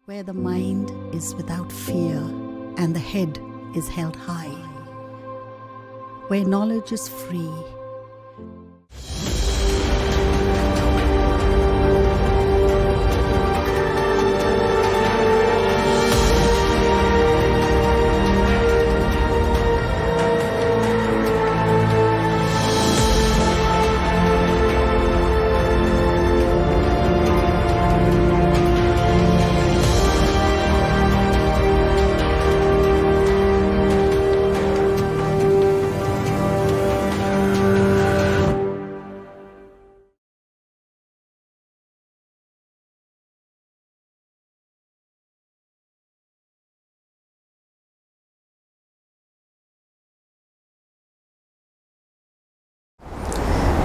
where the mind is without fear and the head is held high, where knowledge is free.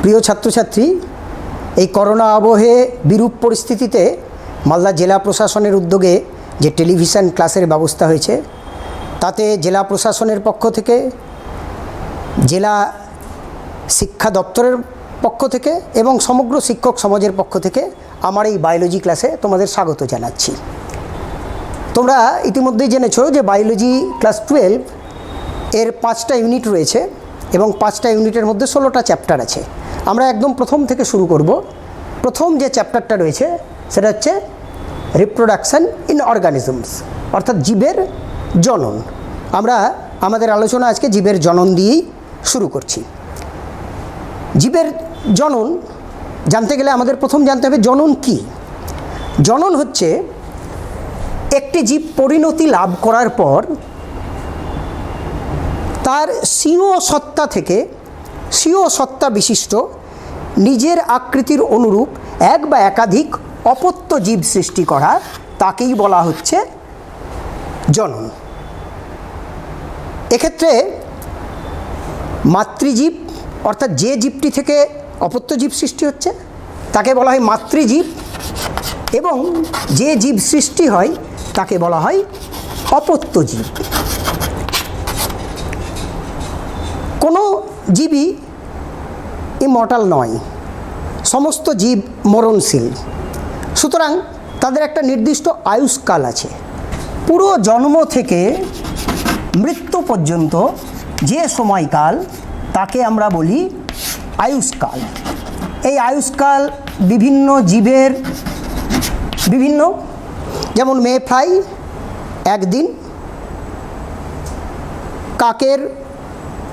প্রিয় ছাত্রছাত্রী, এই corona আবহে বিরূপ পরিস্থিতিতে মালদা জেলা প্রশাসনের উদ্যোগে যে টেলিভিশন ক্লাসের ব্যবস্থা হয়েছে, তাতে জেলা প্রশাসনের পক্ষ থেকে, জেলা শিক্ষা দপ্তরের পক্ষ থেকে এবং সমগ্র শিক্ষক সমাজের পক্ষ থেকে আমার এই বায়োলজি ক্লাসে তোমাদের স্বাগত জানাচ্ছি। তোমরা ইতিমধ্যেই জেনেছো যে বায়োলজি ক্লাস 12 এর 5টা ইউনিট রয়েছে এবং 5টা ইউনিটের মধ্যে 16টা চ্যাপ্টার আছে। আমরা একদম প্রথম থেকে শুরু করব। প্রথম যে চ্যাপ্টারটা রয়েছে সেটা হচ্ছে রিপ্রোডাকশন ইন অর্গানিজমস, অর্থাৎ জীবের জনন। আমরা আমাদের আলোচনা আজকে জীবের জনন দিয়েই শুরু করছি। জীবের জনন জানতে গেলে আমাদের প্রথম জানতে হবে জনন কি। জনন হচ্ছে একটি জীব পরিণতি লাভ করার পর তার স্বীয় সত্তা থেকে স্বীয় সত্তা বিশিষ্ট নিজের আকৃতির অনুরূপ এক বা একাধিক অপত্য জীব সৃষ্টি করা, তাকেই বলা হচ্ছে জনন। এক্ষেত্রে মাতৃজীব, অর্থাৎ যে জীবটি থেকে অপত্য জীব সৃষ্টি হচ্ছে তাকে বলা হয় মাতৃজীব, এবং যে জীব সৃষ্টি হয় তাকে বলা হয় অপত্য জীব। কোনো জীবই ইমর্টাল নয়, সমস্ত জীব মরণশীল। সুতরাং তাদের একটা নির্দিষ্ট আয়ুষ্কাল আছে। পুরো জন্ম থেকে মৃত্যু পর্যন্ত যে সময়কাল তাকে আমরা বলি আয়ুষ্কাল। এই আয়ুষ্কাল বিভিন্ন জীবের বিভিন্ন, যেমন মেফ্লাই 1 দিন, কাকের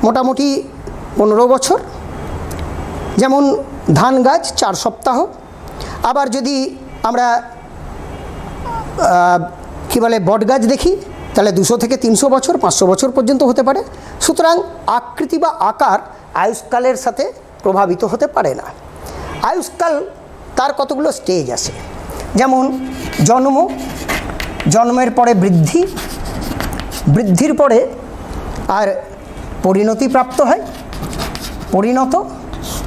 মোটামুটি 15 বছর, যেমন ধান গাছ 4 সপ্তাহ। আবার যদি আমরা বট গাছ দেখি তাহলে 200 থেকে 300 বছর, 500 বছর পর্যন্ত হতে পারে। সুতরাং আকৃতি বা আকার আয়ুষ্কালের সাথে প্রভাবিত হতে পারে না। আয়ুষ্কাল তার কতগুলো স্টেজ আছে, যেমন জন্ম, জন্মের পরে বৃদ্ধি, বৃদ্ধির পরে আর পরিণতি প্রাপ্ত হয়,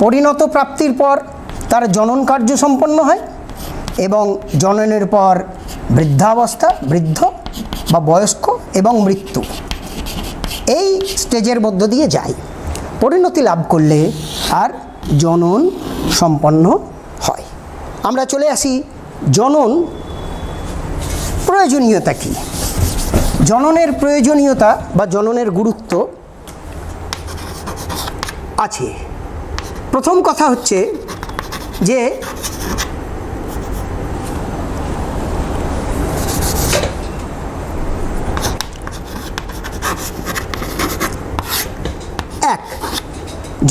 পরিণত প্রাপ্তির পর তার জনন কার্য সম্পন্ন হয়, এবং জননের পর বৃদ্ধাবস্থা, বৃদ্ধ বা বয়স্ক, এবং মৃত্যু। এই স্টেজের মধ্য দিয়ে যায়। পরিণতি লাভ করলে আর জনন সম্পন্ন হয়। আমরা চলে আসি জনন প্রয়োজনীয়তা কী। জননের প্রয়োজনীয়তা বা জননের গুরুত্ব আছে। প্রথম কথা হচ্ছে যে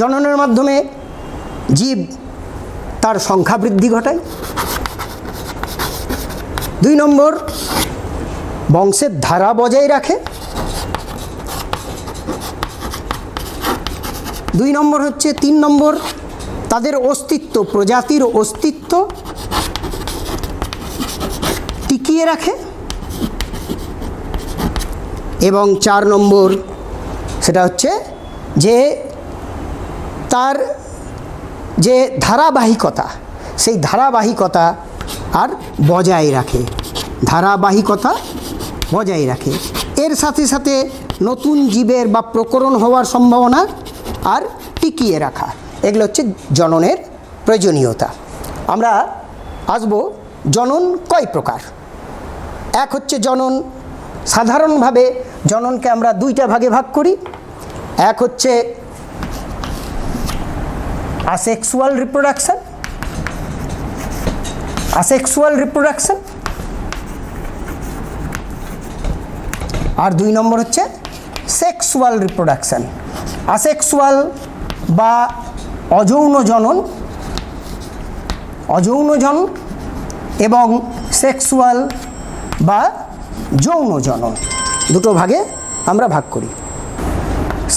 জননের মাধ্যমে জীব তার সংখ্যা বৃদ্ধি ঘটায়। 2 নম্বর, বংশের ধারা বজায় রাখে। 2 নম্বর হচ্ছে 3 নম্বর, তাদের অস্তিত্ব, প্রজাতির অস্তিত্ব টিকিয়ে রাখে। এবং 4 নম্বর সেটা হচ্ছে যে তার যে ধারাবাহিকতা, সেই ধারাবাহিকতা আর বজায় রাখে, এর সাথে সাথে নতুন জীবের বা প্রকরণ হওয়ার সম্ভাবনা আর টিকিয়ে রাখা। এগুলো হচ্ছে জননের প্রয়োজনীয়তা। আমরা আসব জনন কয় প্রকার। এক হচ্ছে জনন। সাধারণভাবে জননকে আমরা দুইটা ভাগে ভাগ করি। এক হচ্ছে asexual reproduction, আর 2 নম্বর হচ্ছে সেক্সুয়াল রিপ্রোডাকশন। আসেক্সুয়াল বা অযৌন জনন এবং সেক্সুয়াল বা যৌন জনন, দুটো ভাগে আমরা ভাগ করি।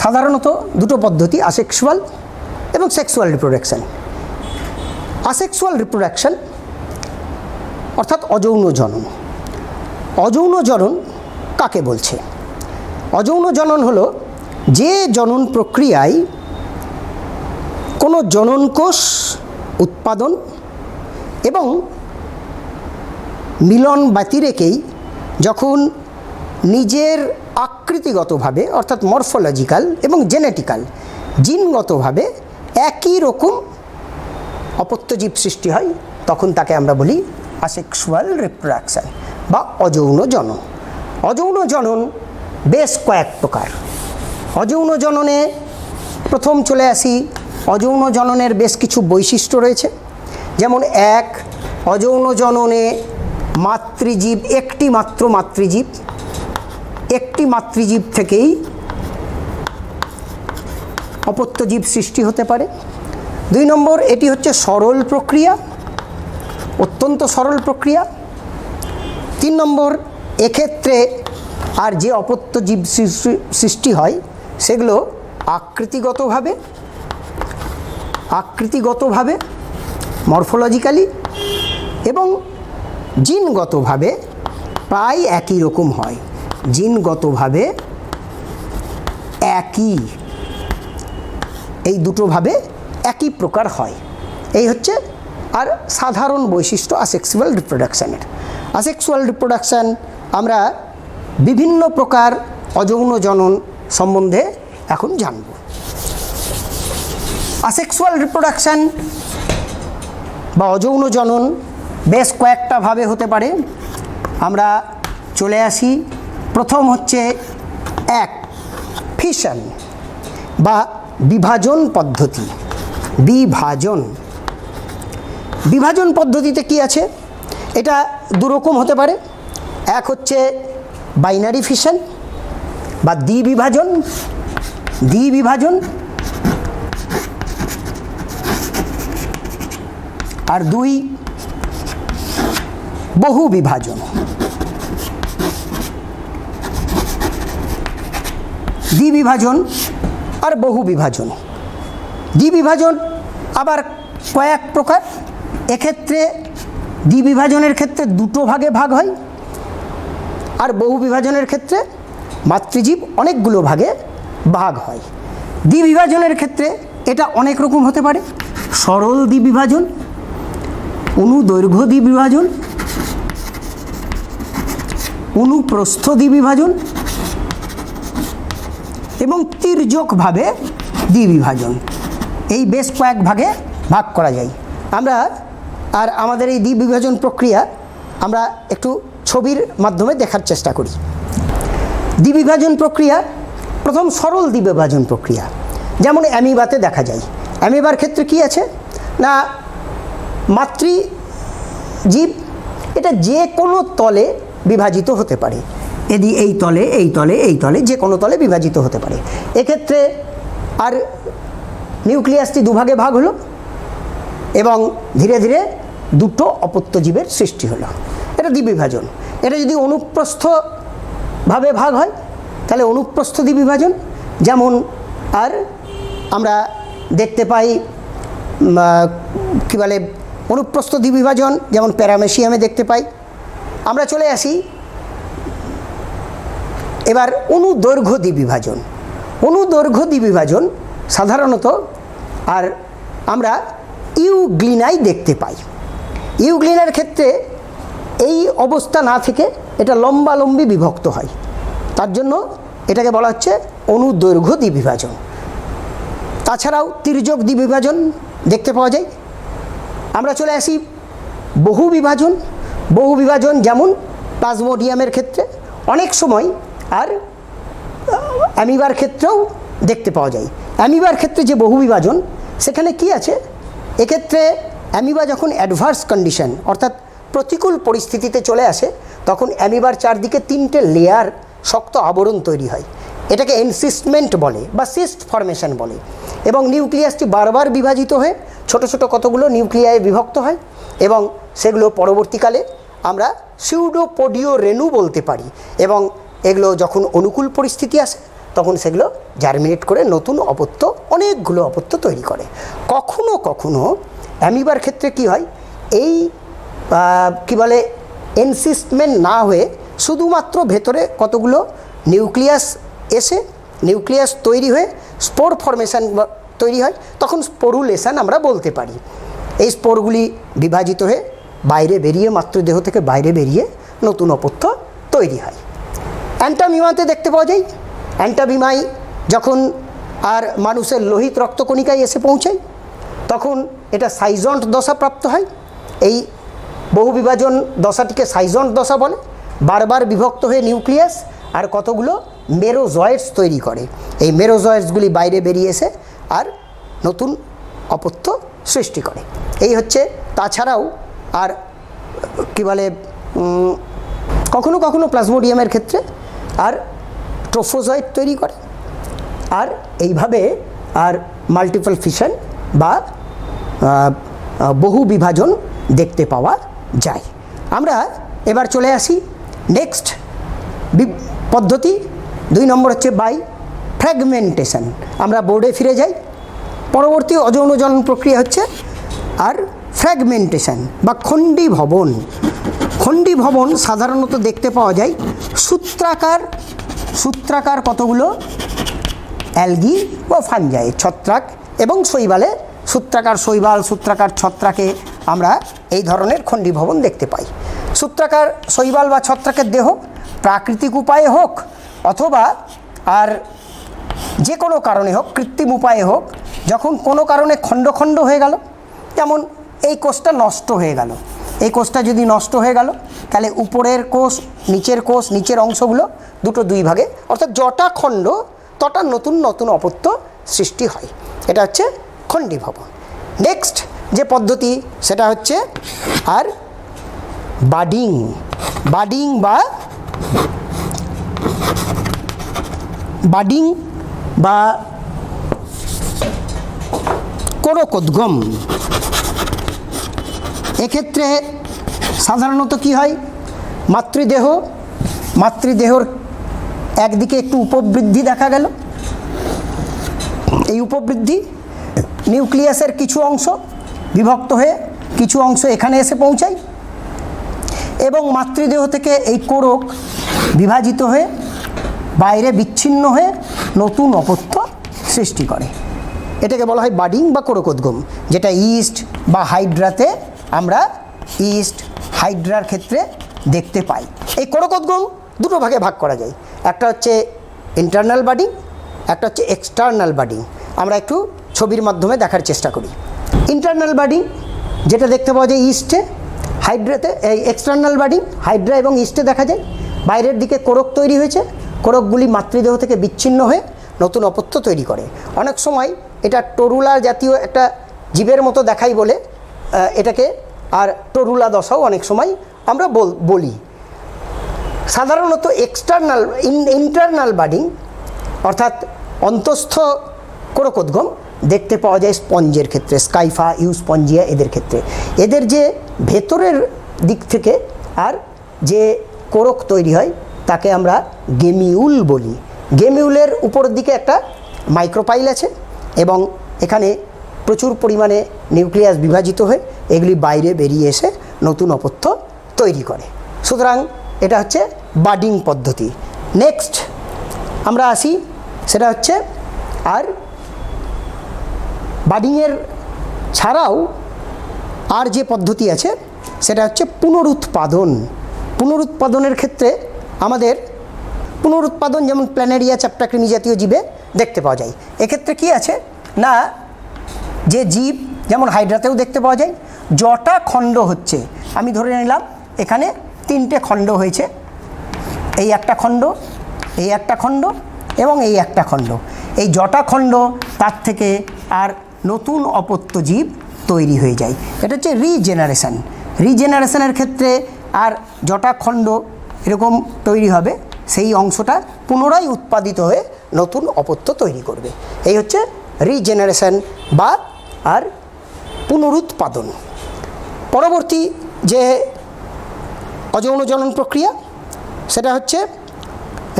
সাধারণত দুটো পদ্ধতি, আসেক্সুয়াল এবং সেক্সুয়াল রিপ্রোডাকশন। আসেক্সুয়াল রিপ্রোডাকশন অর্থাৎ অযৌন জনন। অযৌন জনন কাকে বলছে? অযৌন জনন হলো যে জনন প্রক্রিয়ায় কোনো জননকোষ উৎপাদন এবং মিলন ব্যতিরেকেই যখন নিজের আকৃতিগতভাবে অর্থাৎ মরফোলজিক্যাল এবং জেনেটিক্যাল জিনগতভাবে একই রকম অপত্যজীব সৃষ্টি হয়, তখন তাকে আমরা বলি আসেক্সুয়াল রিপ্রোডাকশন বা অযৌন জনন। অযৌন জনন বেশ কয়েক প্রকার। অযৌন জননে প্রথম চলে আসি, অযৌন জননের বেশ কিছু বৈশিষ্ট্য রয়েছে। যেমন এক, অযৌন জননে মাতৃজীব একটি মাতৃজীব থেকেই অপত্যজীব সৃষ্টি হতে পারে। 2 নম্বর, এটি হচ্ছে সরল প্রক্রিয়া, অত্যন্ত সরল প্রক্রিয়া। 3 নম্বর, এক্ষেত্রে আর যে অপত্যজীব সৃষ্টি হয় সেগুলো আকৃতিগতভাবে মরফোলজিক্যালি এবং জিনগতভাবে প্রায় একই রকম হয়। জিনগতভাবে এই দুটোভাবে একই প্রকার হয়। এই হচ্ছে আর সাধারণ বৈশিষ্ট্য আসেক্সুয়াল রিপ্রোডাকশানের। আসেক্সুয়াল রিপ্রোডাকশান আমরা বিভিন্ন প্রকার অযৌন জনন সম্বন্ধে এখন জানব। আসেক্সুয়াল রিপ্রোডাকশান বা অযৌন জনন বেশ কয়েকটা ভাবে হতে পারে। আমরা চলে আসি, প্রথম হচ্ছে এক, ফিশন বা বিভাজন পদ্ধতি। বিভাজন পদ্ধতিতে কি আছে? এটা দুরকম হতে পারে। এক হচ্ছে বাইনারি ফিশন বা দ্বিবিভাজন, আর 2 বহু বিভাজন। দ্বিবিভাজন আর বহু বিভাজন। দ্বিবিভাজন আবার কয়েক প্রকার। এক্ষেত্রে দ্বিবিভাজনের ক্ষেত্রে দুটো ভাগে ভাগ হয়, আর বহু বিভাজনের ক্ষেত্রে মাতৃজীব অনেকগুলো ভাগে ভাগ হয়। দ্বিবিভাজনের ক্ষেত্রে এটা অনেক রকম হতে পারে। সরল দ্বিবিভাজন, অনুদৈর্ঘ্য দ্বিবিভাজন, অনুপ্রস্থ দ্বিবিভাজন এবং তির্যকভাবে দ্বিবিভাজন। এই বেশ কয়েক ভাগে ভাগ করা যায়। আমরা আর আমাদের এই দ্বিবিভাজন প্রক্রিয়া আমরা একটু ছবির মাধ্যমে দেখার চেষ্টা করি। দ্বিবিভাজন প্রক্রিয়া, প্রথম সরল দ্বিবিভাজন প্রক্রিয়া, যেমন অ্যামিবাতে দেখা যায়। অ্যামিবার ক্ষেত্রে কি আছে না, মাতৃজীব এটা যে কোনো তলে বিভাজিত হতে পারে। এই তলে যে কোনো তলে বিভাজিত হতে পারে। এক্ষেত্রে আর নিউক্লিয়াসটি দুভাগে ভাগ হলো এবং ধীরে ধীরে দুটো অপত্যজীবের সৃষ্টি হলো। এটা দ্বিবিভাজন। এটা যদি অনুপ্রস্থভাবে ভাগ হয় তাহলে অনুপ্রস্থ দ্বিবিভাজন। যেমন আর আমরা দেখতে পাই কী বলে অনুপ্রস্থ দ্বিবিভাজন, যেমন প্যারামেশিয়ামে দেখতে পাই। আমরা চলে আসি এবার অনুদৈর্ঘ্য দ্বিবিভাজন। অনুদৈর্ঘ্য দ্বিবিভাজন সাধারণত আর আমরা ইউগ্লিনায় দেখতে পাই। ইউগ্লিনার ক্ষেত্রে এই অবস্থা না থেকে এটা লম্বালম্বি বিভক্ত হয়, তার জন্য এটাকে বলা হচ্ছে অনুদৈর্ঘ্য দ্বিবিভাজন। তাছাড়াও তির্যক দ্বিবিভাজন দেখতে পাওয়া যায়। আমরা চলে আসি বহু বিভাজন। বহু বিভাজন যেমন প্লাজমোডিয়ামের ক্ষেত্রে, অনেক সময় আর অ্যামিবার ক্ষেত্রেও দেখতে পাওয়া যায়। অ্যামিবার ক্ষেত্রে যে বহুবিভাজন, সেখানে কি আছে, এক্ষেত্রে অ্যামিবা যখন অ্যাডভার্স কন্ডিশন অর্থাৎ প্রতিকূল পরিস্থিতিতে চলে আসে, তখন অ্যামিবার চারদিকে 3টে লেয়ার শক্ত আবরণ তৈরি হয়। এটাকে এনসিস্টমেন্ট বলে বা সিস্ট ফরমেশন বলে, এবং নিউক্লিয়াসটি বারবার বিভাজিত হয়ে ছোট ছোট কতগুলো নিউক্লিয়ায় বিভক্ত হয়, এবং সেগুলো পরবর্তীকালে আমরা সিউডোপোডিও রেণু বলতে পারি, এবং এগুলো যখন অনুকূল পরিস্থিতি আসে তখন সেগুলো জার্মিনেট করে নতুন অপত্য, অনেকগুলো অপত্য তৈরি করে। কখনো কখনো অ্যামিবার ক্ষেত্রে কি হয়, এই কি বলে এনসিস্টমেন্ট না হয়ে শুধুমাত্র ভেতরে কতগুলো নিউক্লিয়াস এসে নিউক্লিয়াস তৈরি হয়ে স্পোর ফরমেশন তৈরি হয়, তখন স্পোরুলেশন আমরা বলতে পারি। এই স্পোরগুলি বিভাজিত হয়ে বাইরে বেরিয়ে, মাতৃদেহ থেকে বাইরে বেরিয়ে নতুন অপত্য তৈরি হয়। অ্যান্টামিমাতে দেখতে পাওয়া যায়, অ্যান্টামিমাই যখন আর মানুষের লোহিত রক্তকণিকায় এসে পৌঁছায়, তখন এটা সাইজন্ট দশা প্রাপ্ত হয়। এই বহুবিভাজন দশাটিকে সাইজন্ট দশা বলে। বারবার বিভক্ত হয়ে নিউক্লিয়াস আর কতগুলো মেরোজয়েডস তৈরি করে। এই মেরোজয়েডসগুলি বাইরে বেরিয়ে এসে আর নতুন অপত্য সৃষ্টি করে। এই হচ্ছে, তাছাড়াও আর কি বলে, কখনো কখনো প্লাজমোডিয়ামের ক্ষেত্রে আর ট্রোফোজয়েড তৈরি করে। আর এইভাবে আর মাল্টিপল ফিশন বা বহু বিভাজন দেখতে পাওয়া যায়। আমরা এবার চলে আসি নেক্সট পদ্ধতি, 2 নম্বর হচ্ছে বাই ফ্র্যাগমেন্টেশন। আমরা বোর্ডে ফিরে যাই। পরবর্তী অযৌন জনন প্রক্রিয়া হচ্ছে আর ফ্র্যাগমেন্টেশন বা খণ্ডীভবন। খণ্ডীভবন সাধারণত দেখতে পাওয়া যায় সূত্রাকার কতগুলো অ্যালগি বা ফাঞ্জাই, ছত্রাক এবং শৈবালে। সূত্রাকার শৈবাল, সূত্রাকার ছত্রাকে আমরা এই ধরনের খণ্ডীভবন দেখতে পাই। সূত্রাকার শৈবাল বা ছত্রাকের দেহ প্রাকৃতিক উপায়ে হোক অথবা আর যে কোনো কারণে হোক, কৃত্রিম উপায়ে হোক, যখন কোনো কারণে খণ্ড খণ্ড হয়ে গেল, যেমন এই কোষটা নষ্ট হয়ে গেল, এই কোষটা যদি নষ্ট হয়ে গেল, তাহলে উপরের কোষ, নিচের অংশগুলো দুটো 2 ভাগে, অর্থাৎ যটা খণ্ড তটা নতুন নতুন অপত্য সৃষ্টি হয়। এটা হচ্ছে খণ্ডীভবন। নেক্সট যে পদ্ধতি সেটা হচ্ছে আর বাডিং বা কোরকোদ্গম। এক্ষেত্রে সাধারণত কি হয়, মাতৃদেহর একদিকে একটু উপবৃদ্ধি দেখা গেল। এই উপবৃদ্ধি নিউক্লিয়াসের কিছু অংশ বিভক্ত হয়ে কিছু অংশ এখানে এসে পৌঁছায়, এবং মাতৃদেহ থেকে এই কোরক বিভাজিত হয়ে বাইরে বিচ্ছিন্ন হয়ে নতুন অপত্য সৃষ্টি করে। এটাকে বলা হয় বাডিং বা কোরকোদ্গম, যেটা ইস্ট বা হাইড্রাতে আমরা হাইড্রার ক্ষেত্রে দেখতে পাই। এই কোরকোদ্গম দুটো ভাগে ভাগ করা যায়, একটা হচ্ছে ইন্টারনাল বাডিং, একটা হচ্ছে এক্সটার্নাল বাডিং। আমরা একটু ছবির মাধ্যমে দেখার চেষ্টা করি। ইন্টারনাল বাডিং যেটা দেখতে পাওয়া যায় ইস্টে, হাইড্রাতে। এই এক্সটার্নাল বাডিং হাইড্রা এবং ইস্টে দেখা যায়। বাইরের দিকে কোরক তৈরি হয়েছে, কোরকগুলি মাতৃদেহ থেকে বিচ্ছিন্ন হয়ে নতুন অপত্য তৈরি করে। অনেক সময় এটা টরুলা জাতীয় একটা জীবের মতো দেখাই বলে এটাকে আর টরুলা দশাও অনেক সময় আমরা বলি। সাধারণত ইন্টারনাল বাডিং অর্থাৎ অন্তঃস্থ কোরকোদ্গম দেখতে পাওয়া যায় স্পঞ্জের ক্ষেত্রে, স্কাইফা, ইউস্পঞ্জিয়া এদের ক্ষেত্রে। এদের যে ভেতরের দিক থেকে আর যে কোরক তৈরি হয় তাকে আমরা গেমিউল বলি। গেমিউলের উপরের দিকে একটা মাইক্রোপাইল আছে এবং এখানে প্রচুর পরিমাণে নিউক্লিয়াস বিভাজিত হয়ে এগুলি বাইরে বেরিয়ে এসে নতুন অপত্য তৈরি করে। সুতরাং এটা হচ্ছে বাডিং পদ্ধতি। নেক্সট আমরা আসি, সেটা হচ্ছে আর বাডিংয়ের ছাড়াও আর যে পদ্ধতি আছে সেটা হচ্ছে পুনরুৎপাদনের ক্ষেত্রে আমাদের পুনরুৎপাদন যেমন প্ল্যানেরিয়া, চ্যাপ্টাক্রিমি জাতীয় জীবে দেখতে পাওয়া যায়। এক্ষেত্রে কি আছে না, যে জীব যেমন হাইড্রাতেও দেখতে পাওয়া যায়, জটা খণ্ড হচ্ছে, আমি ধরে নিলাম এখানে তিনটে খণ্ড হয়েছে, এই একটা খণ্ড, এই একটা খণ্ড এবং এই একটা খণ্ড। এই জটা খণ্ড তার থেকে আর নতুন অপত্য জীব তৈরি হয়ে যায়। এটা হচ্ছে রিজেনারেশন। রিজেনারেশনের ক্ষেত্রে আর জটা খণ্ড এরকম তৈরি হবে, সেই অংশটা পুনরায় উৎপাদিত হয়ে নতুন অপত্য তৈরি করবে। এই হচ্ছে রিজেনারেশন বা আর পুনরুৎপাদন। পরবর্তী যে অযৌন জনন প্রক্রিয়া সেটা হচ্ছে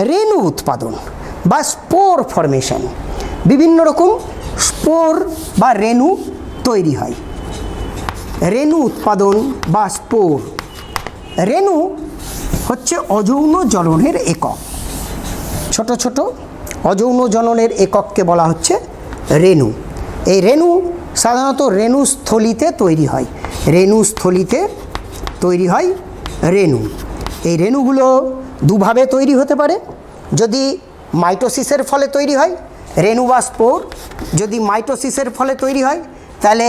রেণু উৎপাদন বা স্পোর ফরমেশন। বিভিন্ন রকম স্পোর বা রেণু তৈরি হয়। রেণু উৎপাদন বা স্পোর। রেণু হচ্ছে অযৌন জননের একক। ছোট ছোট অযৌন জননের একককে বলা হচ্ছে রেণু। এই রেণু সাধারণত রেণুস্থলিতে তৈরি হয়। রেণুস্থলিতে তৈরি হয় রেণু। এই রেণুগুলো দুভাবে তৈরি হতে পারে। যদি মাইটোসিসের ফলে তৈরি হয় রেণু বা স্পোর, যদি মাইটোসিসের ফলে তৈরি হয় তাহলে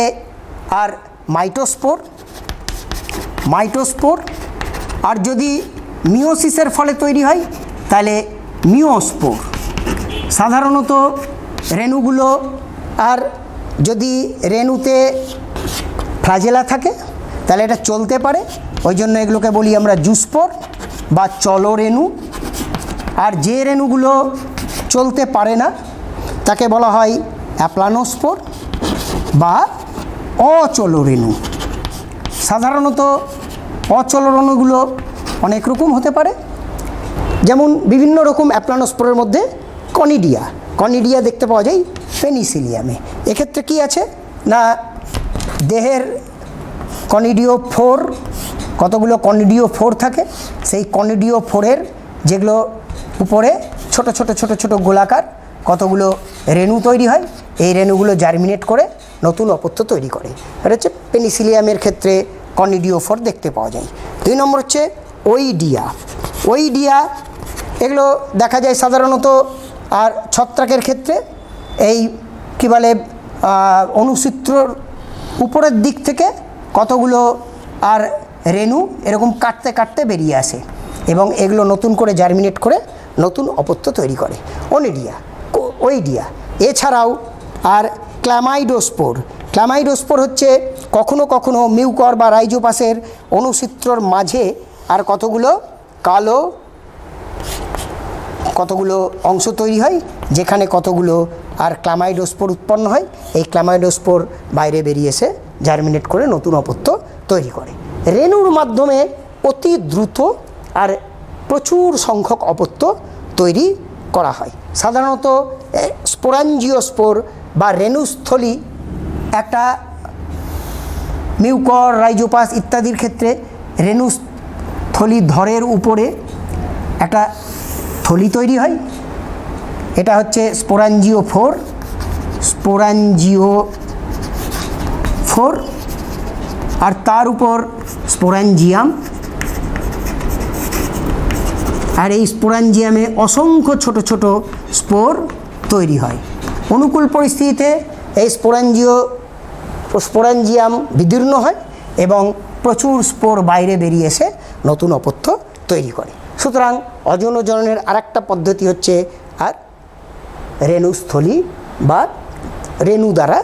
আর মাইটোস্পোর, মাইটোস্পোর, আর যদি মিওসিসের ফলে তৈরি হয় তাহলে মিওস্পোর। সাধারণত রেণুগুলো আর যদি রেণুতে ফ্লাজেলা থাকে তাহলে এটা চলতে পারে, ওই জন্য এগুলোকে বলি আমরা জুস্পোর বা চলরেণু। আর যে রেণুগুলো চলতে পারে না তাকে বলা হয় অ্যাপ্লানোস্পোর বা অচল রেণু। সাধারণত অচল রেণুগুলো অনেক রকম হতে পারে, যেমন বিভিন্ন রকম অ্যাপ্লানোস্পোরের মধ্যে কনিডিয়া, কনিডিয়া দেখতে পাওয়া যায় পেনিসিলিয়ামে। এক্ষেত্রে কি আছে না, দেহের কনিডিও ফোর, কতগুলো কনিডিও ফোর থাকে, সেই কনিডিও ফোরের যেগুলো উপরে ছোট ছোট ছোট ছোট গোলাকার কতগুলো রেণু তৈরি হয়, এই রেণুগুলো জার্মিনেট করে নতুন অপত্য তৈরি করে। এটা হচ্ছে পেনিসিলিয়ামের ক্ষেত্রে কনিডিও ফোর দেখতে পাওয়া যায়। 2 নম্বর হচ্ছে ওইডিয়া। ওইডিয়া এগুলো দেখা যায় সাধারণত আর ছত্রাকের ক্ষেত্রে এই কী বলে অনুসূত্রর উপরের দিক থেকে কতগুলো আর রেণু এরকম কাটতে কাটতে বেরিয়ে আসে এবং এগুলো নতুন করে জার্মিনেট করে নতুন অপত্য তৈরি করে। ওনিডিয়া, ওইডিয়া। এছাড়াও আর ক্ল্যামাইডোস্পোর। ক্ল্যামাইডোস্পোর হচ্ছে কখনো কখনো মিউকর বা রাইজোপাসের অনুসূত্রর মাঝে আর কতগুলো কালো কতগুলো অংশ তৈরি হয়, যেখানে কতগুলো আর ক্ল্যামাইডোস্পোর উৎপন্ন হয়। এই ক্ল্যামাইডোস্পোর বাইরে বেরিয়ে এসে জার্মিনেট করে নতুন অপত্য তৈরি করে। রেণুর মাধ্যমে অতি দ্রুত আর প্রচুর সংখ্যক অপত্য তৈরি করা হয়। সাধারণত স্পোরাঞ্জিওস্পোর বা রেণুস্থলী একটা মিউকর, রাইজোপাস ইত্যাদির ক্ষেত্রে রেণুস্থলী ধরের উপরে একটা থলি তৈরি হয়, এটা হচ্ছে স্পোরাঞ্জিও ফোর, স্পোরাঞ্জিও ফোর, আর তার উপর স্পোরাঞ্জিয়াম। আর এই স্পোরাঞ্জিয়ামে অসংখ্য ছোট ছোট স্পোর তৈরি হয়। অনুকূল পরিস্থিতিতে এই স্পোরাঞ্জিয়াম বিদীর্ণ হয় এবং প্রচুর স্পোর বাইরে বেরিয়ে এসে নতুন অপত্য তৈরি করে। সুতরাং অযৌন জননের আরেকটা পদ্ধতি হচ্ছে আর রেণুস্থলী বা রেণু দ্বারা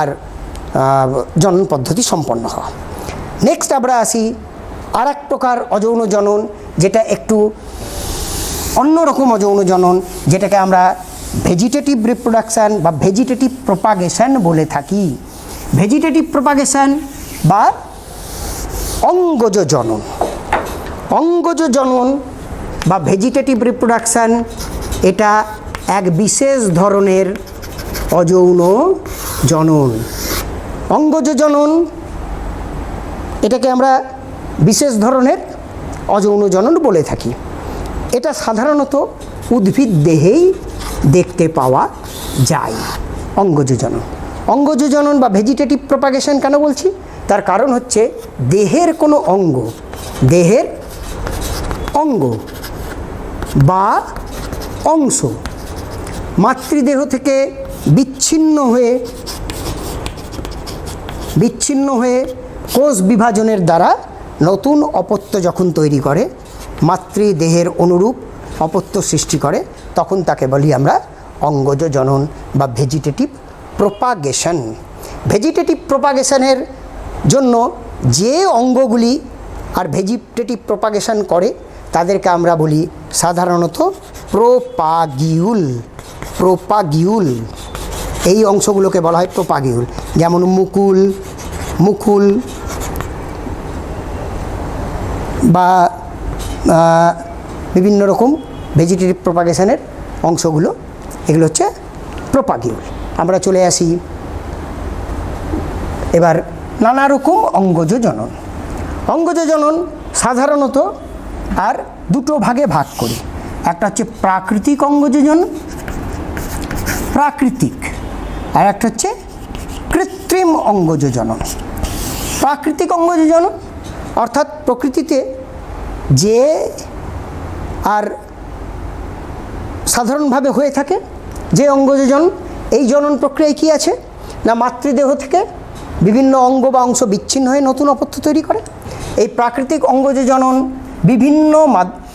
আর জনন পদ্ধতি সম্পন্ন হওয়া। নেক্সট আমরা আসি আর এক প্রকার অযৌন জনন, যেটা একটু অন্যরকম অযৌন জনন, যেটাকে আমরা ভেজিটেটিভ রিপ্রোডাকশান বা ভেজিটেটিভ প্রপাগেশন বলে থাকি। ভেজিটেটিভ প্রপাগেশন বা অঙ্গজ জনন। অঙ্গজ জনন বা ভেজিটেটিভ রিপ্রোডাকশান এটা এক বিশেষ ধরনের অযৌন জনন। অঙ্গজ জনন এটাকে আমরা বিশেষ ধরনের অযৌন জনন বলে থাকি। এটা সাধারণত উদ্ভিদ দেহেই দেখতে পাওয়া যায়। অঙ্গজ জনন, অঙ্গজ জনন বা ভেজিটেটিভ প্রপাগেশন কেন বলছি, তার কারণ হচ্ছে দেহের কোনো অঙ্গ, দেহের অঙ্গ বা অংশ মাতৃদেহ থেকে বিচ্ছিন্ন হয়ে কোষ বিভাজনের দ্বারা নতুন অপত্য যখন তৈরি করে, মাতৃদেহের অনুরূপ অপত্য সৃষ্টি করে, তখন তাকে বলি আমরা অঙ্গজ জনন বা ভেজিটেটিভ প্রোপাগেশন। ভেজিটেটিভ প্রোপাগেশনের জন্য যে অঙ্গগুলি আর ভেজিটেটিভ প্রোপাগেশন করে তাদেরকে আমরা বলি সাধারণত প্রোপাগিউল। প্রোপাগিউল এই অংশগুলোকে বলা হয় প্রোপাগিউল, যেমন মুকুল, মুকুল বা বিভিন্ন রকম ভেজিটেটিভ প্রোপাগেশনের অংশগুলো, এগুলো হচ্ছে প্রোপাগিউল। আমরা চলে আসি এবার নানা রকম অঙ্গজ জনন। অঙ্গজ জনন সাধারণত আর দুটো ভাগে ভাগ করি, একটা হচ্ছে প্রাকৃতিক অঙ্গজ জনন, প্রাকৃতিক, আর একটা হচ্ছে কৃত্রিম অঙ্গজ জনন। প্রাকৃতিক অঙ্গজ জনন অর্থাৎ প্রকৃতিতে যে আর সাধারণভাবে হয়ে থাকে যে অঙ্গজ জনন, এই জনন প্রক্রিয়ায় কী আছে না, মাতৃদেহ থেকে বিভিন্ন অঙ্গ বা অংশ বিচ্ছিন্ন হয়ে নতুন অপত্য তৈরি করে। এই প্রাকৃতিক অঙ্গজ জনন বিভিন্ন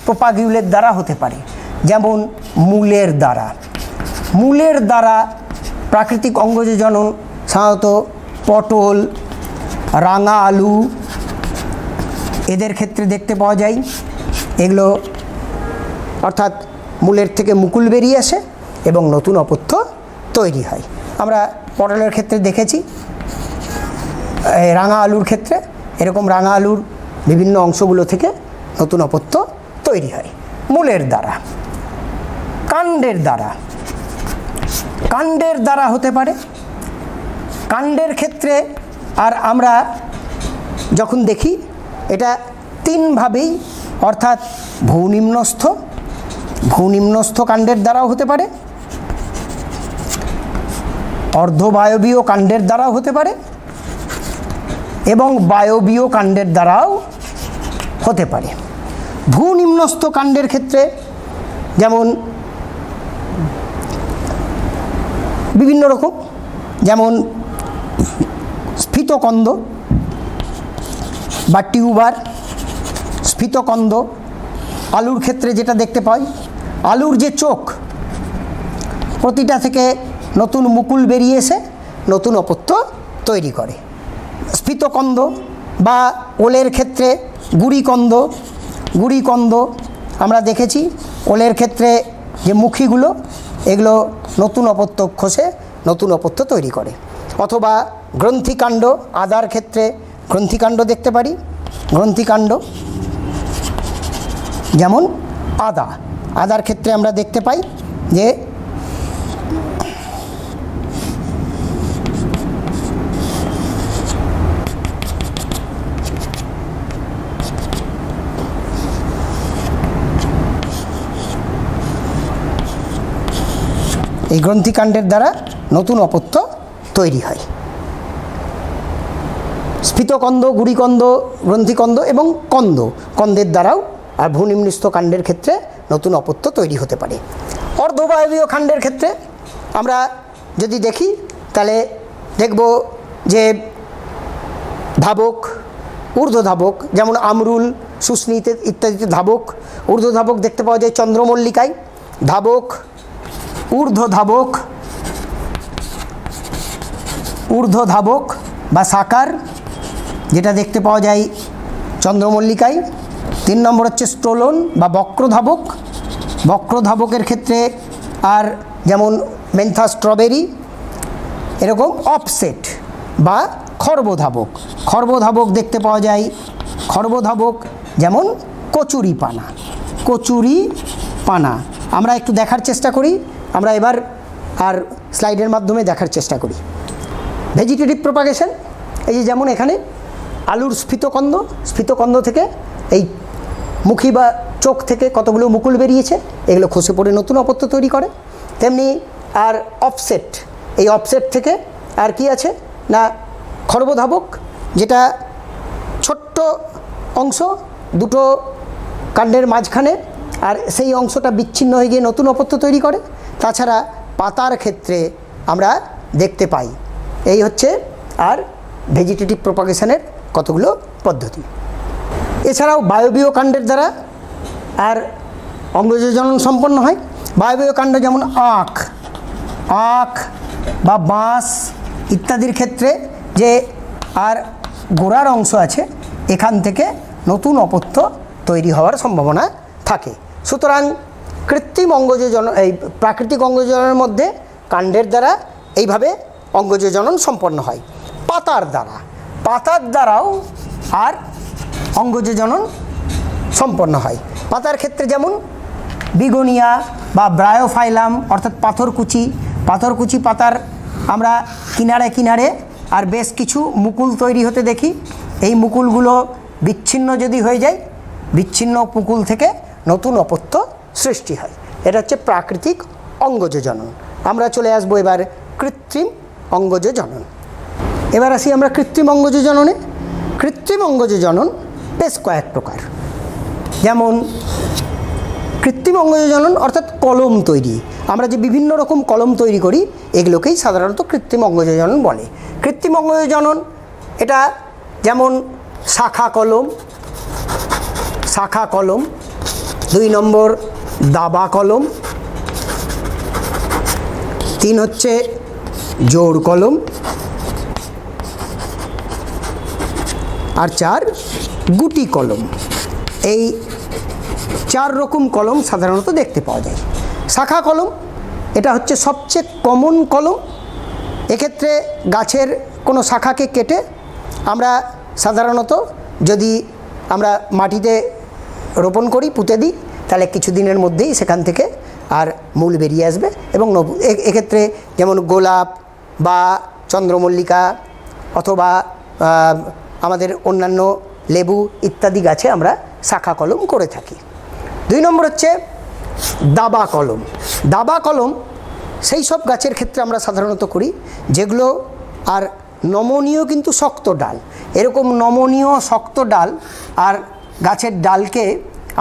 প্রোপাগিউলের দ্বারা হতে পারে, যেমন মূলের দ্বারা। মূলের দ্বারা প্রাকৃতিক অঙ্গজ জনন সাধারণত পটল, রাঙা আলু এদের ক্ষেত্রে দেখতে পাওয়া যায়। এগুলো অর্থাৎ মূলের থেকে মুকুল বেরিয়ে আসে এবং নতুন অপত্য তৈরি হয়। আমরা পটলের ক্ষেত্রে দেখেছি, রাঙা আলুর ক্ষেত্রে এরকম রাঙা আলুর বিভিন্ন অংশগুলো থেকে নতুন অপত্য তৈরি হয় মূলের দ্বারা। কাণ্ডের দ্বারা, কাণ্ডের দ্বারা হতে পারে। কাণ্ডের ক্ষেত্রে আর আমরা যখন দেখি এটা তিনভাবেই, অর্থাৎ ভূনিম্নস্থ, ভূনিম্নস্থ কাণ্ডের দ্বারাও হতে পারে, অর্ধবায়বীয় কাণ্ডের দ্বারাও হতে পারে এবং বায়বীয় কাণ্ডের দ্বারাও হতে পারে। ভূনিম্নস্থ কাণ্ডের ক্ষেত্রে যেমন বিভিন্ন রকম, যেমন স্ফীতকন্দ বা টিউবার, স্ফীতকন্দ। আলুর ক্ষেত্রে যেটা দেখতে পাই, আলুর যে চোখ, প্রতিটা থেকে নতুন মুকুল বেরিয়ে এসে নতুন অপত্য তৈরি করে। স্ফীতকন্দ বা ওলের ক্ষেত্রে গুড়িকন্দ, গুড়িকন্দ আমরা দেখেছি। ওলের ক্ষেত্রে যে মুখীগুলো, এগুলো নতুন অপত্য খসে নতুন অপত্য তৈরি করে। অথবা গ্রন্থিকাণ্ড, আদার ক্ষেত্রে গ্রন্থিকাণ্ড দেখতে পারি। গ্রন্থিকাণ্ড যেমন আদা, আদার ক্ষেত্রে আমরা দেখতে পাই যে এই গ্রন্থিকাণ্ডের দ্বারা নতুন অপত্য তৈরি হয়। স্ফীতকন্দ, গুড়িকন্দ, গ্রন্থিকন্দ এবং কন্দ, কন্দের দ্বারাও আর ভূনিম্নস্থ কাণ্ডের ক্ষেত্রে নতুন অপত্য তৈরি হতে পারে। অর্ধবায়বীয় কাণ্ডের ক্ষেত্রে আমরা যদি দেখি তাহলে দেখব যে ধাবক, ঊর্ধ্বধাবক, যেমন আমরুল, শুষ্নি ইত্যাদিতে ধাবক, ঊর্ধ্বধাবক দেখতে পাওয়া যায় চন্দ্রমল্লিকায়। ধাবক, ঊর্ধ্বধাবক, ঊর্ধ্বধাবক বা সাকার যেটা দেখতে পাওয়া যায় চন্দ্রমল্লিকায়। 3 নম্বর হচ্ছে স্টোলন বা বক্রধাবক। বক্রধাবকের ক্ষেত্রে আর যেমন মেন্থা, স্ট্রবেরি, এরকম অফসেট বা খর্বধাবক। খর্বধাবক দেখতে পাওয়া যায়, খর্বধাবক যেমন কচুরি পানা, কচুরি পানা। আমরা একটু দেখার চেষ্টা করি, আমরা এবার আর স্লাইডের মাধ্যমে দেখার চেষ্টা করি। ভেজিটেটিভ প্রপাগেশন, এই যে যেমন এখানে আলুর স্ফীতকন্দ, স্ফীতকন্দ থেকে এই মুখী বা চোখ থেকে কতগুলো মুকুল বেরিয়েছে, এগুলো খসে পড়ে নতুন অপত্য তৈরি করে। তেমনি আর অফসেট, এই অফসেট থেকে আর কি আছে না খর্বধাবক, যেটা ছোট্ট অংশ দুটো কাণ্ডের মাঝখানে, আর সেই অংশটা বিচ্ছিন্ন হয়ে গিয়ে নতুন অপত্য তৈরি করে। তাছাড়া পাতার ক্ষেত্রে আমরা দেখতে পাই। এই হচ্ছে আর ভেজিটেটিভ প্রপাগেশনের কতগুলো পদ্ধতি। এছাড়াও বায়বীয় কাণ্ডের দ্বারা আর অঙ্গজ জনন সম্পন্ন হয়। বায়বীয় কাণ্ড যেমন আখ বা বাঁশ ইত্যাদির ক্ষেত্রে যে আর গোড়ার অংশ আছে, এখান থেকে নতুন অপত্য তৈরি হওয়ার সম্ভাবনা থাকে। সুতরাং কৃত্রিম অঙ্গজ জনন, এই প্রাকৃতিক অঙ্গজ জননের মধ্যে কাণ্ডের দ্বারা এইভাবে অঙ্গজ জনন সম্পন্ন হয়। পাতার দ্বারাও আর অঙ্গজ জনন সম্পন্ন হয়। পাতার ক্ষেত্রে যেমন বিগোনিয়া বা ব্রায়োফাইলাম অর্থাৎ পাথরকুচি পাতার আমরা কিনারে আর বেশ কিছু মুকুল তৈরি হতে দেখি। এই মুকুলগুলো বিচ্ছিন্ন যদি হয়ে যায়, বিচ্ছিন্ন মুকুল থেকে নতুন অপত্য সৃষ্টি হয়। এটা হচ্ছে প্রাকৃতিক অঙ্গজ জনন। আমরা চলে আসবো এবার কৃত্রিম অঙ্গজ জনন। এবার আসি আমরা কৃত্রিম অঙ্গজ জননে। কৃত্রিম অঙ্গজ জনন বেশ কয়েক প্রকার। যেমন কৃত্রিম অঙ্গজ জনন অর্থাৎ কলম তৈরি, আমরা যে বিভিন্ন রকম কলম তৈরি করি এগুলোকেই সাধারণত কৃত্রিম অঙ্গজ জনন বলে। কৃত্রিম অঙ্গজ জনন এটা যেমন শাখা কলম, 2 নম্বর দাবা কলম, 3 হচ্ছে জোড় কলম, আর 4 গুটি কলম। এই 4 রকম কলম সাধারণত দেখতে পাওয়া যায়। শাখা কলম এটা হচ্ছে সবচেয়ে কমন কলম। এক্ষেত্রে গাছের কোনো শাখাকে কেটে আমরা সাধারণত যদি আমরা মাটিতে রোপণ করি, পুঁতে দিই, তাহলে কিছুদিনের মধ্যেই সেখান থেকে আর মূল বেরিয়ে আসবে। এবং এক্ষেত্রে যেমন গোলাপ বা চন্দ্রমল্লিকা অথবা আমাদের অন্যান্য লেবু ইত্যাদি গাছে আমরা শাখা কলম করে থাকি। 2 নম্বর হচ্ছে দাবা কলম সেই সব গাছের ক্ষেত্রে আমরা সাধারণত করি যেগুলো আর নমনীয় কিন্তু শক্ত ডাল। এরকম নমনীয় শক্ত ডাল আর গাছের ডালকে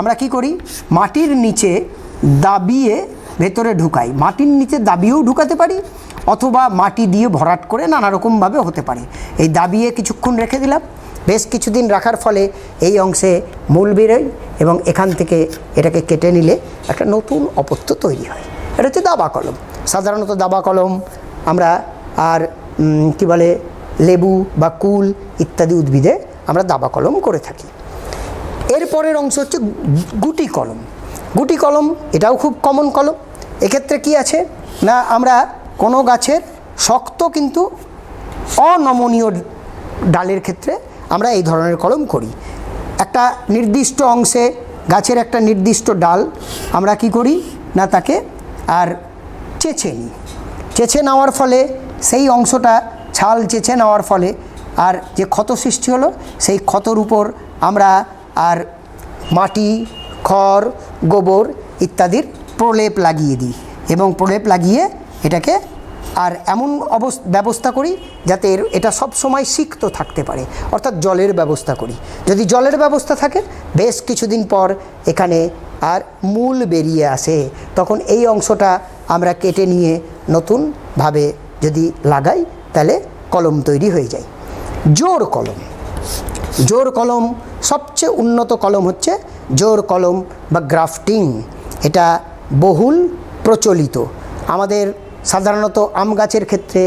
আমরা কি করি, মাটির নিচে দাবিয়ে ভেতরে ঢুকাই। মাটির নিচে দাবিয়েও ঢুকাতে পারি অথবা মাটি দিয়ে ভরাট করে নানা রকমভাবে হতে পারে। এই দাবিয়ে কিছুক্ষণ রেখে দিলাম, বেশ কিছুদিন রাখার ফলে এই অংশে মূল বেরোয় এবং এখান থেকে এটাকে কেটে নিলে একটা নতুন অপত্য তৈরি হয়। এটা হচ্ছে দাবা কলম। সাধারণত দাবা কলম আমরা আর কি বলে লেবু বা কুল ইত্যাদি উদ্ভিদে আমরা দাবা কলম করে থাকি। এরপরের অংশ হচ্ছে গুটি কলম। এটাও খুব কমন কলম। এক্ষেত্রে কি আছে না, আমরা কোনো গাছের শক্ত কিন্তু অনমনীয় ডালের ক্ষেত্রে আমরা এই ধরনের কলম করি। একটা নির্দিষ্ট অংশে গাছের একটা নির্দিষ্ট ডাল আমরা কি করি না, তাকে আর চেঁচে নেওয়ার ফলে সেই অংশটা ছাল চেঁচে নেওয়ার ফলে আর যে ক্ষত সৃষ্টি হলো সেই ক্ষতর উপর আমরা আর মাটি, খড়, গোবর ইত্যাদির প্রলেপ লাগিয়ে দিই এবং প্রলেপ লাগিয়ে এটাকে আর এমন ব্যবস্থা করি যাতে এটা সব সময় সিক্ত থাকতে পারে, অর্থাৎ জলের ব্যবস্থা করি। যদি জলের ব্যবস্থা থাকে বেশ কিছুদিন পর এখানে আর মূল বেরিয়ে আসে, তখন এই অংশটা আমরা কেটে নিয়ে নতুনভাবে যদি লাগাই তাহলে কলম তৈরি হয়ে যায়। জোড় কলম সবচেয়ে উন্নত কলম হচ্ছে জোড় কলম বা গ্রাফটিং। এটা বহুল প্রচলিত। আমাদের সাধারণত আম গাছের ক্ষেত্রে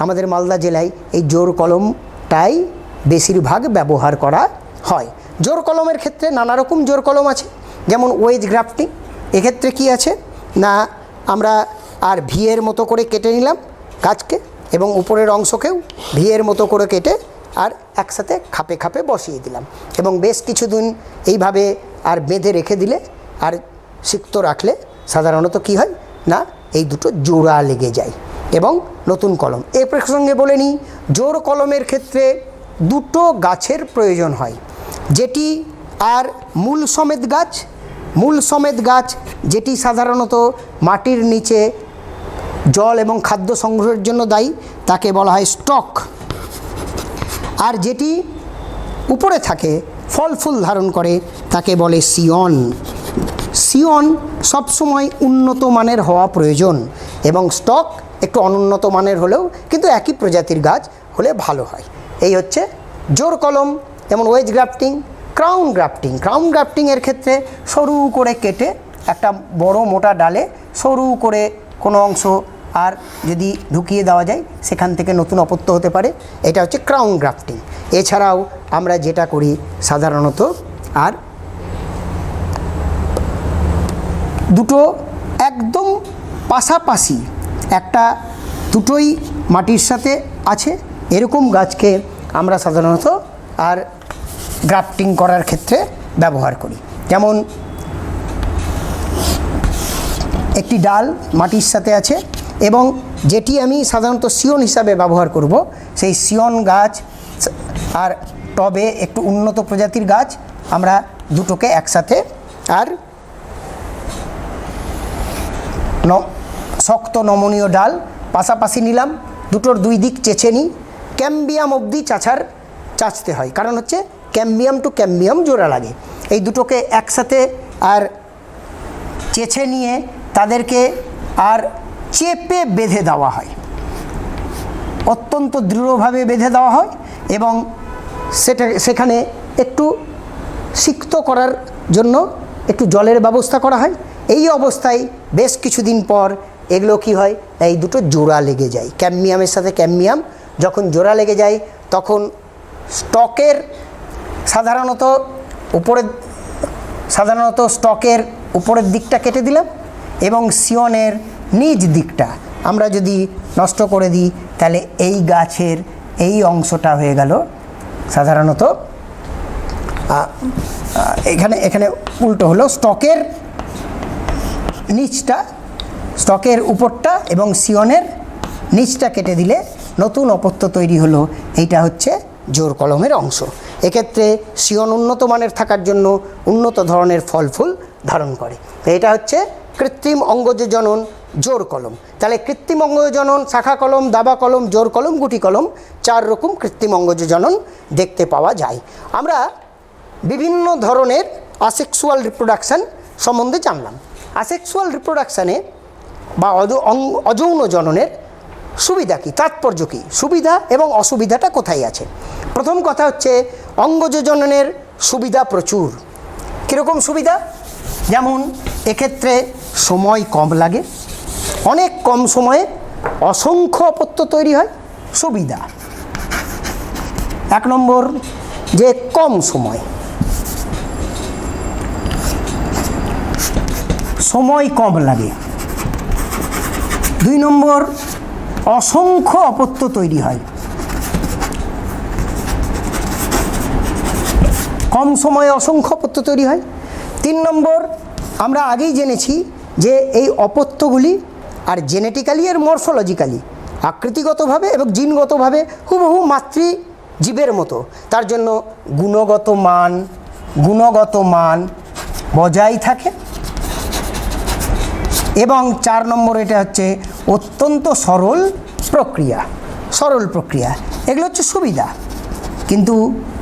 আমাদের মালদা জেলায় এই জোড় কলমটাই বেশিরভাগ ব্যবহার করা হয়। জোড় কলমের ক্ষেত্রে নানা রকম জোড় কলম আছে, যেমন ওয়েজ গ্রাফটিং। এক্ষেত্রে কি আছে না, আমরা আর ভিয়ের মতো করে কেটে নিলাম গাছকে এবং উপরের অংশকেও ভিয়ের মতো করে কেটে আর একসাথে খাপে খাপে বসিয়ে দিলাম এবং বেশ কিছুদিন এইভাবে আর বেঁধে রেখে দিলে আর সিক্ত রাখলে সাধারণত কি হয় না, এই দুটো জোড়া লেগে যায় এবং নতুন কলম। এর প্রসঙ্গে বলে নিই, জোড় কলমের ক্ষেত্রে দুটো গাছের প্রয়োজন হয়, যেটি আর মূল সমেত গাছ যেটি সাধারণত মাটির নিচে জল এবং খাদ্য সংগ্রহের জন্য দায়ী, তাকে বলা হয় স্টক। আর যেটি উপরে থাকে ফল ফুল ধারণ করে তাকে বলে সিয়ন সবসময় উন্নত মানের হওয়া প্রয়োজন এবং স্টক একটু অনুন্নত মানের হলেও কিন্তু একই প্রজাতির গাছ হলে ভালো হয়। এই হচ্ছে জোড় কলম, যেমন wedge grafting, crown grafting. Crown গ্রাফটিংয়ের ক্ষেত্রে সরু করে কেটে একটা বড় মোটা ডালে সরু করে কোনো অংশ আর যদি ঢুকিয়ে দেওয়া যায় সেখান থেকে নতুন অপত্য হতে পারে, এটা হচ্ছে ক্রাউন গ্রাফটিং। এছাড়াও আমরা যেটা করি সাধারণত আর দুটো একদম পাশাপাশি একটা দুটোই মাটির সাথে আছে এরকম গাছকে আমরা সাধারণত আর গ্রাফটিং করার ক্ষেত্রে ব্যবহার করি। যেমন একটি ডাল মাটির সাথে আছে এবং যেটি আমি সাধারণত সিয়ন হিসাবে ব্যবহার করব, সেই সিয়ন গাছ আর টবে একটু উন্নত প্রজাতির গাছ আমরা দুটোকে একসাথে আর শক্ত নমনীয় ডাল পাশাপাশি নিলাম, দুটোর দুই দিক চেঁচে নিই। ক্যাম্বিয়াম অবধি চাঁচতে হয়, কারণ হচ্ছে ক্যাম্বিয়াম টু ক্যাম্বিয়াম জোড়া লাগে। এই দুটোকে একসাথে আর চেঁচে নিয়ে তাদেরকে আর চেপে বেঁধে দেওয়া হয়, অত্যন্ত দৃঢ়ভাবে বেঁধে দেওয়া হয় এবং সেখানে একটু সিক্ত করার জন্য একটু জলের ব্যবস্থা করা হয়। এই অবস্থায় বেশ কিছুদিন পর এগুলো কি হয়, এই দুটো জোড়া লেগে যায়। ক্যাম্বিয়ামের সাথে ক্যাম্বিয়াম যখন জোড়া লেগে যায় তখন স্টকের সাধারণত স্টকের উপরের দিকটা কেটে দিলাম এবং সিয়নের নিচ দিকটা আমরা যদি নষ্ট করে দিই তাহলে এই গাছের এই অংশটা হয়ে গেল সাধারণত এখানে উল্টো হলো, স্টকের নিচটা, স্টকের উপরটা এবং সিয়নের নিচটা কেটে দিলে নতুন অপত্য তৈরি হলো। এইটা হচ্ছে জোর কলমের অংশ। এক্ষেত্রে সিয়ন উন্নত মানের থাকার জন্য উন্নত ধরনের ফল ফুল ধারণ করে। এটা হচ্ছে কৃত্রিম অঙ্গজ জনন জোর কলম। তাহলে কৃত্রিম অঙ্গজ জনন, শাখা কলম, দাবা কলম, জোর কলম, গুটি কলম, 4 রকম কৃত্রিম অঙ্গজ জনন দেখতে পাওয়া যায়। আমরা বিভিন্ন ধরনের আসেক্সুয়াল রিপ্রোডাকশান সম্বন্ধে জানলাম। আসেক্সুয়াল রিপ্রোডাকশানে বা অযৌন জননের সুবিধা কী, তাৎপর্য কী, সুবিধা এবং অসুবিধাটা কোথায় আছে? প্রথম কথা হচ্ছে অঙ্গজ জননের সুবিধা প্রচুর। কীরকম সুবিধা? যেমন এক্ষেত্রে সময় কম লাগে, অনেক কম সময়ে অসংখ্য অপত্য তৈরি হয়, সুবিধা। 1 নম্বর যে কম সময় কম লাগে। 2 নম্বর অসংখ্য অপত্য তৈরি হয়, কম সময়ে অসংখ্য অপত্য তৈরি হয়। 3 নম্বর আমরা আগেই জেনেছি যে এই অপত্যগুলি আর জেনেটিক্যালি আর মরফোলজিক্যালি আকৃতিগতভাবে এবং জিনগতভাবে হুবহু মাতৃজীবের মতো, তার জন্য গুণগত মান বজায় থাকে। এবং 4 নম্বর এটা হচ্ছে অত্যন্ত সরল প্রক্রিয়া। এগুলো হচ্ছে সুবিধা। কিন্তু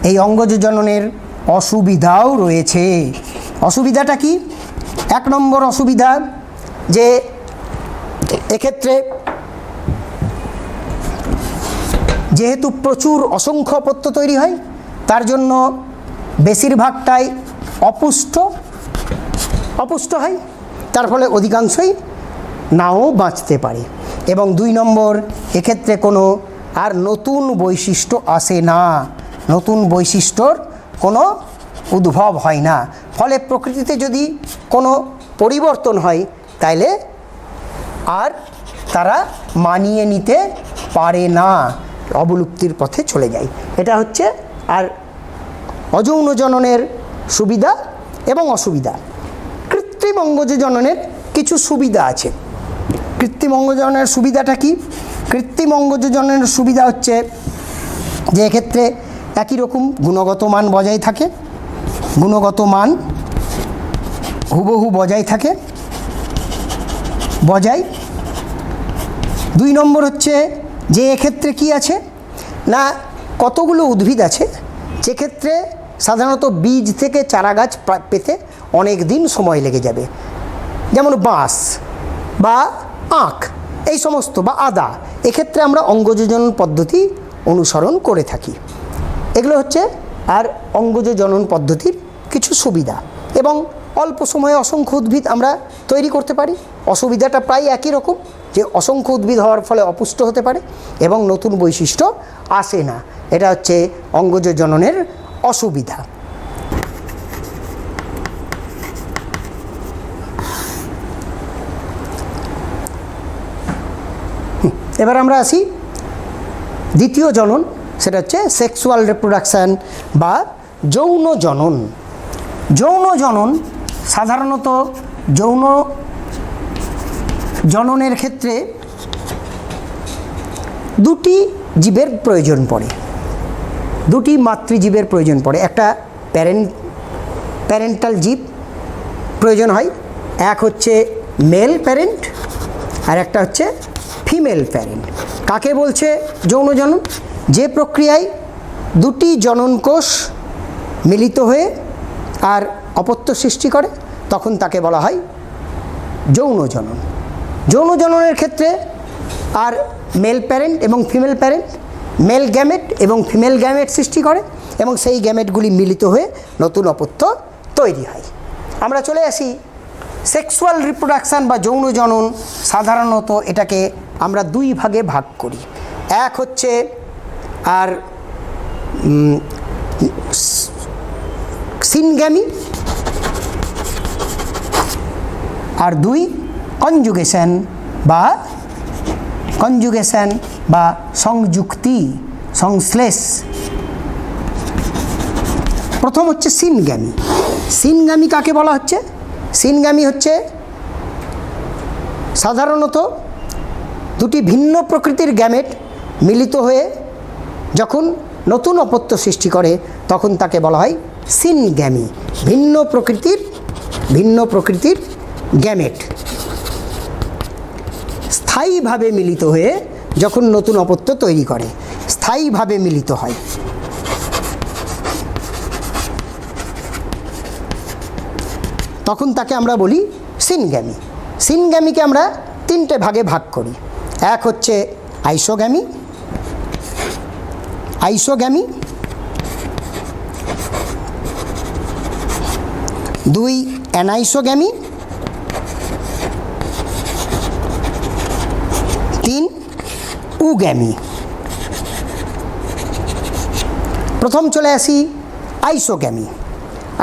এই অঙ্গজ জননের অসুবিধাও রয়েছে। অসুবিধাটা কি? 1 নম্বর অসুবিধা যে এক্ষেত্রে যেহেতু প্রচুর অসংখ্য অপত্য তৈরি হয় তার জন্য বেশিরভাগটাই অপুষ্ট হয়, তার ফলে অধিকাংশই নাও বাঁচতে পারে। এবং 2 নম্বর এক্ষেত্রে কোনো আর নতুন বৈশিষ্ট্য আসে না, নতুন বৈশিষ্ট্যর কোনো উদ্ভব হয় না। ফলে প্রকৃতিতে যদি কোনো পরিবর্তন হয় তাইলে আর তারা মানিয়ে নিতে পারে না, অবলুপ্তির পথে চলে যায়। এটা হচ্ছে আর অযৌন জননের সুবিধা এবং অসুবিধা। কৃত্রিম অঙ্গজ জননের কিছু সুবিধা আছে। কৃত্রিম অঙ্গজ জননের সুবিধাটা কি? কৃত্রিম অঙ্গজ জননের সুবিধা হচ্ছে যে এক্ষেত্রে একই রকম গুণগত মান বজায় থাকে, গুণগত মান হুবহু বজায় থাকে। 2 নম্বর হচ্ছে যে এক্ষেত্রে কি আছে না, কতগুলো উদ্ভিদ আছে যেক্ষেত্রে সাধারণত বীজ থেকে চারা গাছ পেতে অনেক দিন সময় লেগে যাবে। যেমন বাঁশ বা আখ এই সমস্ত বা আদা, এক্ষেত্রে আমরা অঙ্গজ জনন পদ্ধতি অনুসরণ করে থাকি। এগুলো হচ্ছে আর অঙ্গজ জনন পদ্ধতির কিছু সুবিধা, এবং অল্প সময়ে অসংখ্য উদ্ভিদ আমরা তৈরি করতে পারি। অসুবিধাটা প্রায় একই রকম, যে অসংখ্য উদ্ভিদ হওয়ার ফলে অপুষ্ট হতে পারে এবং নতুন বৈশিষ্ট্য আসে না। এটা হচ্ছে অঙ্গজ জননের অসুবিধা। এবার আমরা আসি দ্বিতীয় জনন, সেটা হচ্ছে সেক্সুয়াল রিপ্রোডাকশান বা যৌন জনন। যৌন জনন সাধারণত যৌন জননের ক্ষেত্রে দুটি জীবের প্রয়োজন পড়ে, দুটি মাতৃজীবের প্রয়োজন পড়ে। একটা প্যারেন্টাল জীব প্রয়োজন হয়, এক হচ্ছে মেল প্যারেন্ট আর একটা হচ্ছে ফিমেল প্যারেন্ট। কাকে বলছে যৌন জনন? যে প্রক্রিয়ায় দুটি জনন কোষ মিলিত হয়ে আর অপত্য সৃষ্টি করে, তখন তাকে বলা হয় যৌন জনন। যৌন জননের ক্ষেত্রে আর মেল প্যারেন্ট এবং ফিমেল প্যারেন্ট মেল গ্যামেট এবং ফিমেল গ্যামেট সৃষ্টি করে এবং সেই গ্যামেটগুলি মিলিত হয়ে নতুন অপত্য তৈরি হয়। আমরা চলে আসি সেক্সুয়াল রিপ্রোডাকশান বা যৌন জনন। সাধারণত এটাকে আমরা দুই ভাগে ভাগ করি। এক হচ্ছে আর সিনগ্যামি, আর দুই কনজুগেশন বা সংযুক্তি, সংশ্লেষ। প্রথম হচ্ছে সিনগ্যামি। সিনগ্যামি কাকে বলা হচ্ছে? সিনগ্যামি হচ্ছে সাধারণত দুটি ভিন্ন প্রকৃতির গ্যামেট মিলিত হয়ে যখন নতুন অপত্য সৃষ্টি করে, তখন তাকে বলা হয় সিনগ্যামি। ভিন্ন প্রকৃতির গ্যামেট স্থায়ীভাবে মিলিত হয়ে যখন নতুন অপত্য তৈরি করে, স্থায়ীভাবে মিলিত হয়, তখন তাকে আমরা বলি সিনগ্যামি। সিনগ্যামিকে আমরা তিনটে ভাগে ভাগ করি। এক হচ্ছে আইসোগ্যামি, দুই অ্যানাইসোগ্যামি, তিন উগ্যামি। প্রথম চলে আসি আইসোগ্যামি।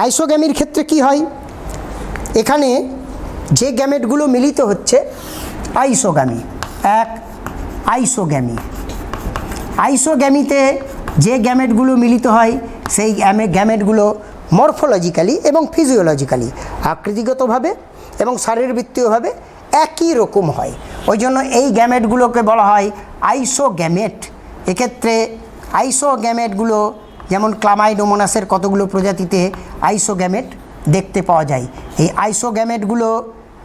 আইসোগ্যামির ক্ষেত্রে কি হয়? এখানে যে গ্যামেটগুলো মিলিত হচ্ছে আইসোগ্যামি। এক আইসোগ্যামিতে যে গ্যামেটগুলো মিলিত হয় সেই গ্যামেটগুলো মরফোলজিক্যালি এবং ফিজিওলজিক্যালি আকৃতিগতভাবে এবং শারীরবৃত্তীয়ভাবে একই রকম হয়। ওই জন্য এই গ্যামেটগুলোকে বলা হয় আইসোগ্যামেট। এক্ষেত্রে আইসোগ্যামেটগুলো যেমন ক্লামাইডোমোনাসের কতগুলো প্রজাতিতে আইসোগ্যামেট দেখতে পাওয়া যায়। এই আইসোগ্যামেটগুলো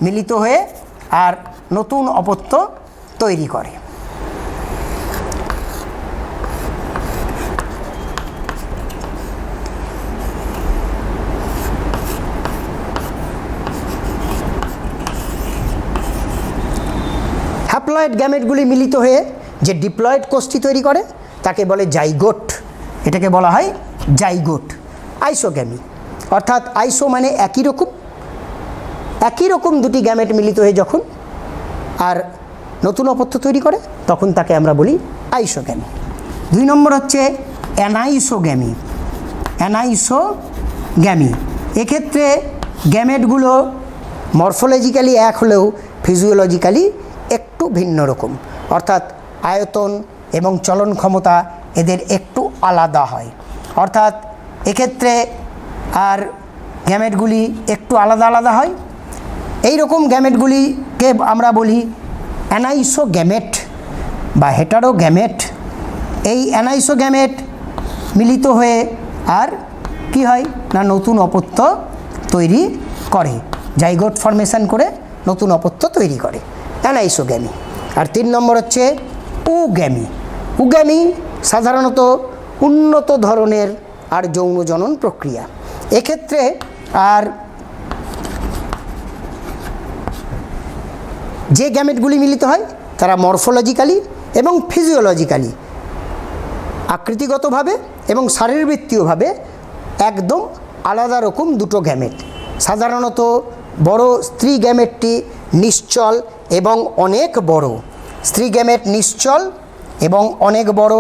মিলিত হয়ে আর নতুন অপত্য তৈরি করে। হ্যাপ্লয়েড গ্যামেটগুলি মিলিত হয়ে যে ডিপ্লয়েড কোষটি তৈরি করে তাকে বলে জাইগোট। এটাকে বলা হয় জাইগোট। আইসোগ্যামি অর্থাৎ আইসো মানে একই রকম দুটি গ্যামেট মিলিত হয়ে যখন আর নতুন অপত্য তৈরি করে, তখন তাকে আমরা বলি আইসোগ্যামি। দুই নম্বর হচ্ছে অ্যানাইসোগ্যামি। এক্ষেত্রে গ্যামেটগুলো মরফোলজিক্যালি এক হলেও ফিজিওলজিক্যালি একটু ভিন্ন রকম, অর্থাৎ আয়তন এবং চলন ক্ষমতা এদের একটু আলাদা হয়। অর্থাৎ এক্ষেত্রে আর গ্যামেটগুলি একটু আলাদা হয়। এই রকম গ্যামেটগুলিকে আমরা বলি অ্যানাইসোগ্যামেট বা হেটারোগ্যামেট। এই অ্যানাইসোগ্যামেট মিলিত হয়ে আর কি হয় না নতুন অপত্য তৈরি করে, জাইগোট ফর্মেশন করে নতুন অপত্য তৈরি করে, অ্যানাইসোগ্যামি। আর তিন নম্বর হচ্ছে উগ্যামি সাধারণত উন্নত ধরনের আর যৌন জনন প্রক্রিয়া। এক্ষেত্রে আর যে গ্যামেটগুলি মিলিত হয় তারা মরফোলজিক্যালি এবং ফিজিওলজিক্যালি আকৃতিগতভাবে এবং শারীরবৃত্তীয়ভাবে একদম আলাদা রকম দুটো গ্যামেট। সাধারণত বড় স্ত্রী গ্যামেটটি নিশ্চল এবং অনেক বড়, স্ত্রী গ্যামেট নিশ্চল এবং অনেক বড়,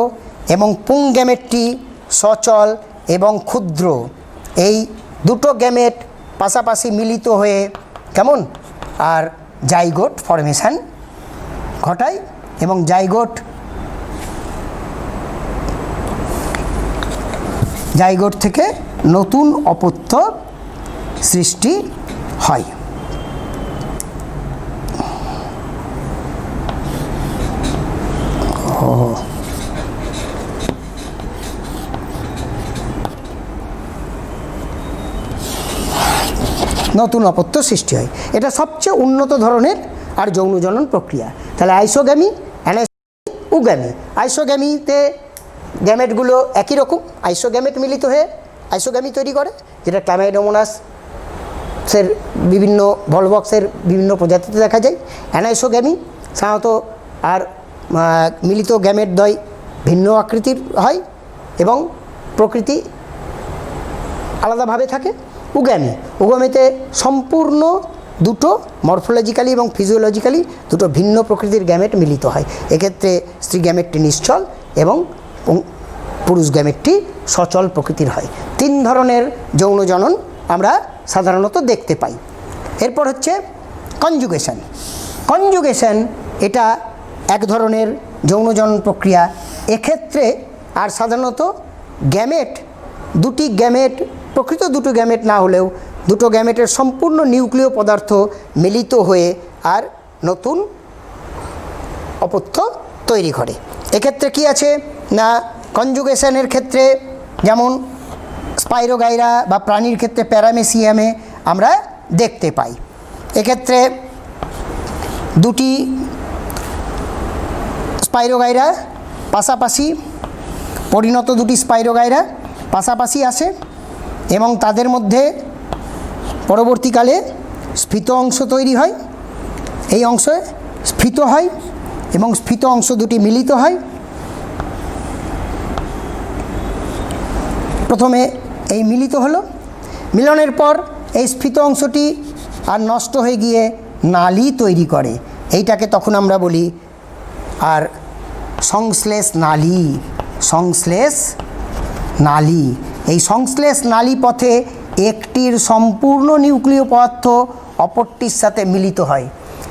এবং পুং গ্যামেটটি সচল এবং ক্ষুদ্র। এই দুটো গ্যামেট পাশাপাশি মিলিত হয়ে কেমন আর জাইগোট ফরমেশান ঘটায়, এবং জাইগোট থেকে নতুন অপত্য সৃষ্টি হয়। নতুন অপত্য সৃষ্টি হয়। এটা সবচেয়ে উন্নত ধরনের আর যৌনজনন প্রক্রিয়া। তাহলে আইসোগ্যামি, অ্যানাইসোগ্যামি, উগ্যামি। আইসোগ্যামিতে গ্যামেটগুলো একই রকম, আইসোগ্যামেট মিলিত হয়ে আইসোগ্যামি তৈরি করে, যেটা ক্লামাইডোমোনাসের বিভিন্ন ভলভক্সের বিভিন্ন প্রজাতিতে দেখা যায়। অ্যানাইসোগ্যামি সাধারণত আর মিলিত গ্যামেটদ্বয় ভিন্ন আকৃতির হয় এবং প্রকৃতি আলাদাভাবে থাকে। উগ্যামিতে সম্পূর্ণ দুটো মরফোলজিক্যালি এবং ফিজিওলজিক্যালি দুটো ভিন্ন প্রকৃতির গ্যামেট মিলিত হয়। এক্ষেত্রে স্ত্রী গ্যামেটটি নিশ্চল এবং পুরুষ গ্যামেটটি সচল প্রকৃতির হয়। 3 ধরনের যৌনজনন আমরা সাধারণত দেখতে পাই। এরপর হচ্ছে কনজুগেশন। এটা এক ধরনের যৌনজনন প্রক্রিয়া। এক্ষেত্রে আর সাধারণত দুটি গ্যামেট, প্রকৃত দুটো গ্যামেট না হলেও দুটো গ্যামেটের সম্পূর্ণ নিউক্লিয় পদার্থ মিলিত হয়ে আর নতুন অপত্য তৈরি করে। এক্ষেত্রে কি আছে না, কনজুগেশনের ক্ষেত্রে যেমন স্পাইরোগাইরা বা প্রাণীর ক্ষেত্রে প্যারামেসিয়ামে আমরা দেখতে পাই। এক্ষেত্রে দুটি স্পাইরোগাইরা পাশাপাশি, পরিণত দুটি স্পাইরোগাইরা পাশাপাশি আসে এবং তাদের মধ্যে পরবর্তীকালে স্ফীত অংশ তৈরি হয়। এই অংশে স্ফীত হয় এবং স্ফীত অংশ দুটি মিলিত হয়। প্রথমে এই মিলিত হলো, মিলনের পর এই স্ফীত অংশটি আর নষ্ট হয়ে গিয়ে নালী তৈরি করে। এইটাকে তখন আমরা বলি আর সংশ্লেষ নালী। এই সংশ্লেষ নালী পথে একটির সম্পূর্ণ নিউক্লিয় পদার্থ অপরটির সাথে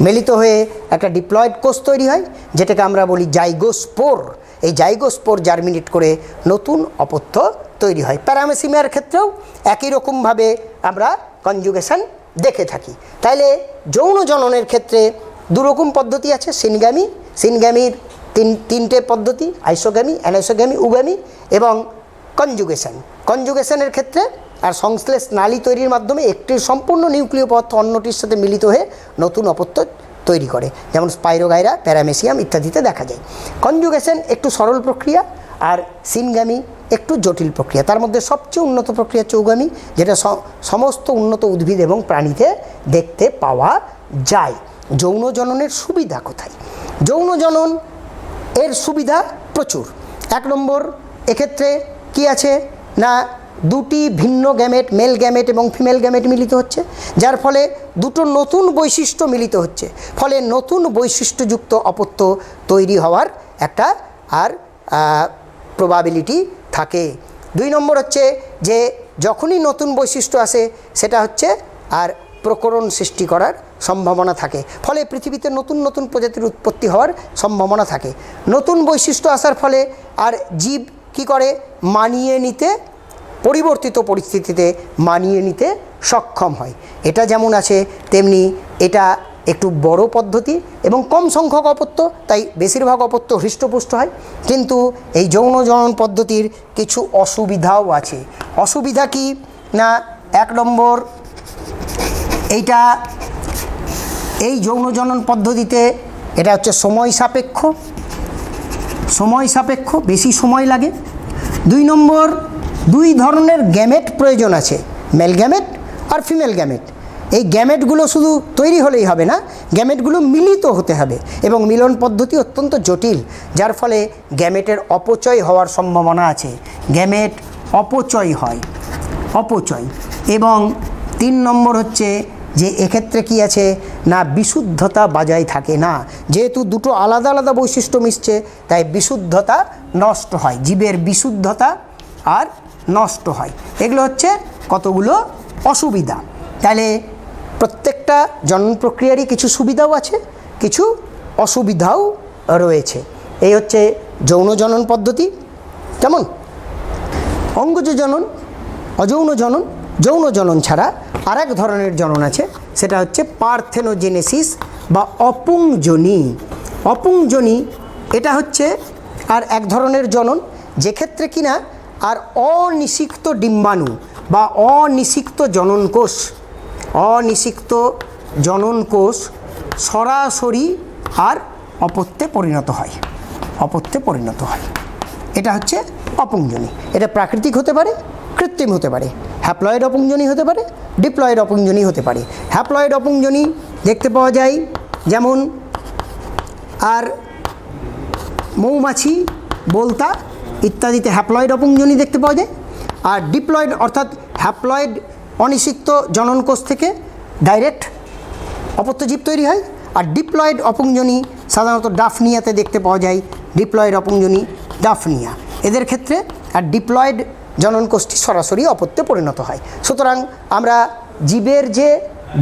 মিলিত হয়ে একটা ডিপ্লয়েড কোষ তৈরি হয়, যেটাকে আমরা বলি জাইগোস্পোর। এই জাইগোস্পোর জার্মিনেট করে নতুন অপত্য তৈরি হয়। প্যারামেসিমিয়ার ক্ষেত্রেও একই রকমভাবে আমরা কনজুগেশন দেখে থাকি। তাইলে যৌন জননের ক্ষেত্রে দুরকম পদ্ধতি আছে। সিনগ্যামির তিনটে পদ্ধতি, আইসোগ্যামি, অ্যানাইসোগ্যামি, উগ্যামি এবং কনজুগেশনের ক্ষেত্রে আর সংশ্লেষ নালী তৈরির মাধ্যমে একটির সম্পূর্ণ নিউক্লিয় পদার্থ অন্যটির সাথে মিলিত হয়ে নতুন অপত্য তৈরি করে, যেমন স্পাইরোগাইরা, প্যারামেসিয়াম ইত্যাদিতে দেখা যায়। কনজুগেশন একটু সরল প্রক্রিয়া আর সিনগ্যামি একটু জটিল প্রক্রিয়া। তার মধ্যে সবচেয়ে উন্নত প্রক্রিয়া হচ্ছে উগ্যামি, যেটা সমস্ত উন্নত উদ্ভিদ এবং প্রাণীতে দেখতে পাওয়া যায়। যৌন জননের সুবিধা কোথায়? যৌন জনন এর সুবিধা প্রচুর। 1 নম্বর, এক্ষেত্রে কি আছে না, দুটি ভিন্ন গ্যামেট, মেল গ্যামেট এবং ফিমেল গ্যামেট মিলিত হচ্ছে, যার ফলে দুটো নতুন বৈশিষ্ট্য মিলিত হচ্ছে, ফলে নতুন বৈশিষ্ট্যযুক্ত অপত্য তৈরি হওয়ার একটা আর প্রবাবিলিটি থাকে। 2 নম্বর হচ্ছে যে যখনই নতুন বৈশিষ্ট্য আসে সেটা হচ্ছে আর প্রকরণ সৃষ্টি করার সম্ভাবনা থাকে, ফলে পৃথিবীতে নতুন নতুন প্রজাতির উৎপত্তি হওয়ার সম্ভাবনা থাকে। নতুন বৈশিষ্ট্য আসার ফলে আর জীব কী করে, মানিয়ে নিতে, পরিবর্তিত পরিস্থিতিতে মানিয়ে নিতে সক্ষম হয়। এটা যেমন আছে তেমনি এটা একটু বড় পদ্ধতি এবং কম সংখ্যক অপত্য, তাই বেশিরভাগ অপত্য হৃষ্টপুষ্ট হয়। কিন্তু এই যৌন জনন পদ্ধতির কিছু অসুবিধাও আছে। অসুবিধা কি না, 1 নম্বর, এই যৌন জনন পদ্ধতিতে এটা হচ্ছে সময় সাপেক্ষ, বেশি সময় লাগে। 2 নম্বর, 2 ধরনের গ্যামেট প্রয়োজন আছে, মেল গ্যামেট আর ফিমেল গ্যামেট। এই গ্যামেটগুলো শুধু তৈরি হলেই হবে না, গ্যামেটগুলো মিলিত হতে হবে এবং মিলন পদ্ধতি অত্যন্ত জটিল, যার ফলে গ্যামেটের অপচয় হওয়ার সম্ভাবনা আছে। গ্যামেট অপচয় হয়, অপচয়। এবং 3 নম্বর হচ্ছে যে এক্ষেত্রে কি আছে না, বিশুদ্ধতা বজায় থাকে না। যেহেতু দুটো আলাদা আলাদা বৈশিষ্ট্য মিশছে, তাই বিশুদ্ধতা নষ্ট হয়, জীবের বিশুদ্ধতা আর নষ্ট হয়। এগুলো হচ্ছে কতগুলো অসুবিধা। তাহলে প্রত্যেকটা জনন প্রক্রিয়ারই কিছু সুবিধাও আছে, কিছু অসুবিধাও রয়েছে। এই হচ্ছে যৌন জনন পদ্ধতি। কেমন? অঙ্গজ জনন, অযৌন জনন। যৌন জনন ছাড়া আর এক ধরনের জনন আছে, সেটা হচ্ছে পার্থেনোজেনেসিস বা অপুংজনি। অপুংজনি এটা হচ্ছে আর এক ধরনের জনন, যেক্ষেত্রে কিনা আর অনিষিক্ত ডিম্বাণু বা অনিষিক্ত জননকোষ, অনিষিক্ত জননকোষ সরাসরি আর অপত্যে পরিণত হয়, অপত্যে পরিণত হয়। এটা হচ্ছে অপুংজনি। এটা প্রাকৃতিক হতে পারে, কৃত্রিম হতে পারে। হ্যাপ্লয়েড অপুংজনি হতে পারে, ডিপ্লয়েড অপুংজনি হতে পারে। হ্যাপ্লয়েড অপুংজনি দেখতে পাওয়া যায় যেমন আর মৌমাছি, বোলতা ইত্যাদিতে হ্যাপ্লয়েড অপুংজনি দেখতে পাওয়া যায়। আর ডিপ্লয়েড অর্থাৎ হ্যাপ্লয়েড অনিষিক্ত জননকোষ থেকে ডাইরেক্ট অপত্যজীব তৈরি হয়। আর ডিপ্লয়েড অপুংজনি সাধারণত ডাফনিয়াতে দেখতে পাওয়া যায়, ডিপ্লয়েড অপুংজনি ডাফনিয়া। এদের ক্ষেত্রে আর ডিপ্লয়েড জননকোষটি সরাসরি অপত্যে পরিণত হয়। সুতরাং আমরা জীবের যে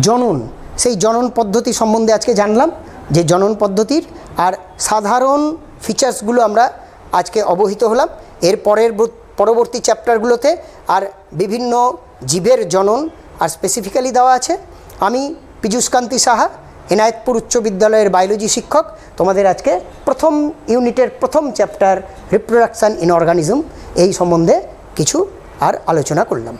জনন, সেই জনন পদ্ধতি সম্বন্ধে আজকে জানলাম, যে জনন পদ্ধতির আর সাধারণ ফিচার্সগুলো আমরা আজকে অবহিত হলাম। এর পরবর্তী চ্যাপ্টারগুলোতে আর বিভিন্ন জীবের জনন আর স্পেসিফিক্যালি দেওয়া আছে। আমি পীযূষকান্তি সাহা, এনায়েতপুর উচ্চ বিদ্যালয়ের বায়োলজি শিক্ষক, তোমাদের আজকে প্রথম ইউনিটের প্রথম চ্যাপ্টার রিপ্রোডাকশান ইন অর্গানিজম এই সম্বন্ধে কিছু আর আলোচনা করলাম।